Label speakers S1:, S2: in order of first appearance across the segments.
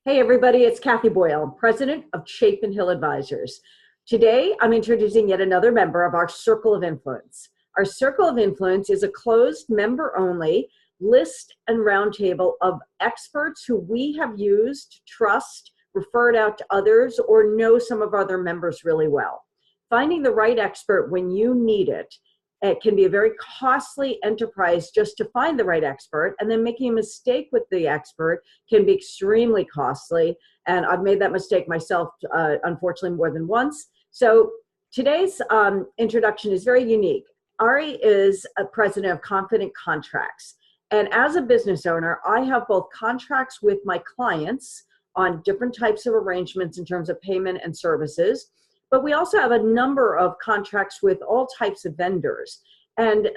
S1: Hey everybody, it's Kathy Boyle, President of Chapin Hill Advisors. Today, I'm introducing yet another member of our Circle of Influence. Our Circle of Influence is a closed member-only list and roundtable of experts who we have used, trust, referred out to others, or know some of our other members really well. Finding the right expert when you need it can be a very costly enterprise just to find the right expert, and then making a mistake with the expert can be extremely costly. And I've made that mistake myself, unfortunately, more than once. So today's introduction is very unique. Ari is a president of Confident Contracts. And as a business owner, I have both contracts with my clients on different types of arrangements in terms of payment and services. But we also have a number of contracts with all types of vendors. And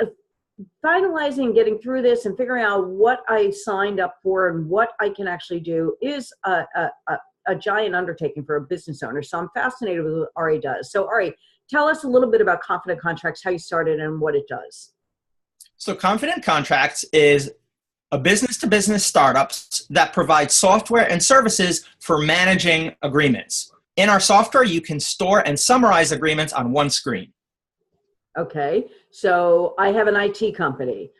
S1: finalizing, getting through this and figuring out what I signed up for and what I can actually do is a giant undertaking for a business owner. So I'm fascinated with what Ari does. So Ari, tell us a little bit about Confident Contracts, how you started and what it does.
S2: So Confident Contracts is a business-to-business startup that provides software and services for managing agreements. In our software, you can store and summarize agreements on one screen.
S1: Okay, so I have an IT company.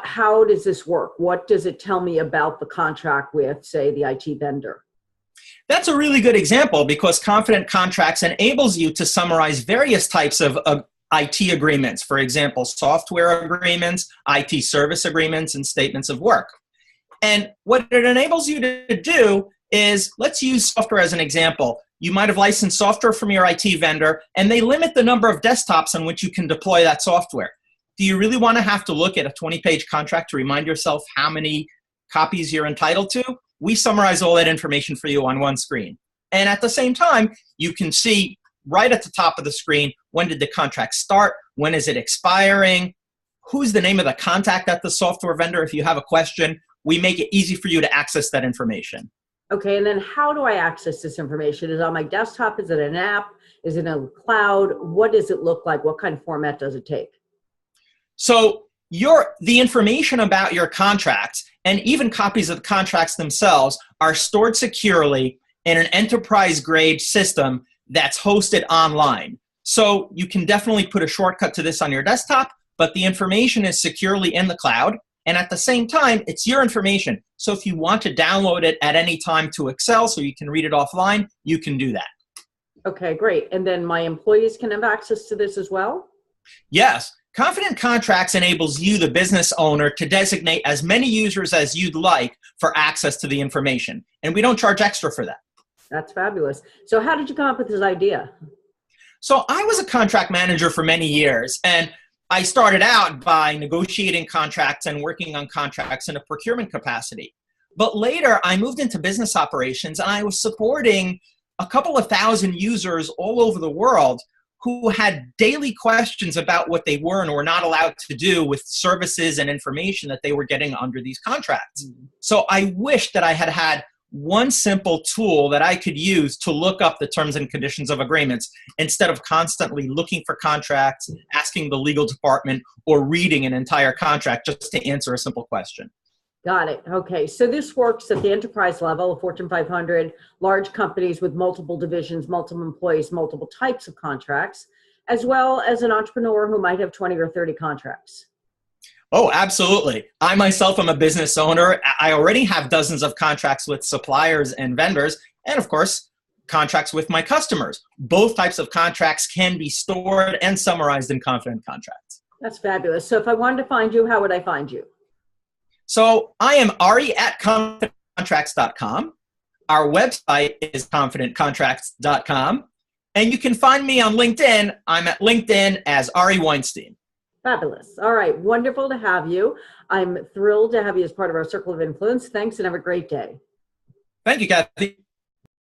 S1: How does this work? What does it tell me about the contract with, say, the IT vendor?
S2: That's a really good example because Confident Contracts enables you to summarize various types of IT agreements. For example, software agreements, IT service agreements, and statements of work. And what it enables you to do is, let's use software as an example. You might have licensed software from your IT vendor, and they limit the number of desktops on which you can deploy that software. Do you really want to have to look at a 20-page contract to remind yourself how many copies you're entitled to? We summarize all that information for you on one screen. And at the same time, you can see right at the top of the screen, when did the contract start? When is it expiring? Who's the name of the contact at the software vendor if you have a question? We make it easy for you to access that information.
S1: Okay, and then how do I access this information? Is it on my desktop? Is it an app? Is it in a cloud? What does it look like? What kind of format does it take?
S2: So the information about your contracts and even copies of the contracts themselves are stored securely in an enterprise-grade system that's hosted online. So you can definitely put a shortcut to this on your desktop, but the information is securely in the cloud. And at the same time, it's your information. So if you want to download it at any time to Excel so you can read it offline, you can do that.
S1: Okay, great. And then my employees can have access to this as well?
S2: Yes. Confident Contracts enables you, the business owner, to designate as many users as you'd like for access to the information. And we don't charge extra for that.
S1: That's fabulous. So how did you come up with this idea?
S2: So I was a contract manager for many years, and I started out by negotiating contracts and working on contracts in a procurement capacity. But later, I moved into business operations, and I was supporting a couple of thousand users all over the world who had daily questions about what they were and were not allowed to do with services and information that they were getting under these contracts. So I wish that I had had one simple tool that I could use to look up the terms and conditions of agreements instead of constantly looking for contracts, asking the legal department, or reading an entire contract just to answer a simple question.
S1: Got it. Okay. So this works at the enterprise level, Fortune 500, large companies with multiple divisions, multiple employees, multiple types of contracts, as well as an entrepreneur who might have 20 or 30 contracts.
S2: Oh, absolutely. I myself am a business owner. I already have dozens of contracts with suppliers and vendors, and of course, contracts with my customers. Both types of contracts can be stored and summarized in Confident Contracts.
S1: That's fabulous. So if I wanted to find you, how would I find you?
S2: So I am Ari at confidentcontracts.com. Our website is confidentcontracts.com. And you can find me on LinkedIn. I'm at LinkedIn as Ari Weinstein.
S1: Fabulous. All right. Wonderful to have you. I'm thrilled to have you as part of our Circle of Influence. Thanks and have a great day.
S2: Thank you, Kathy.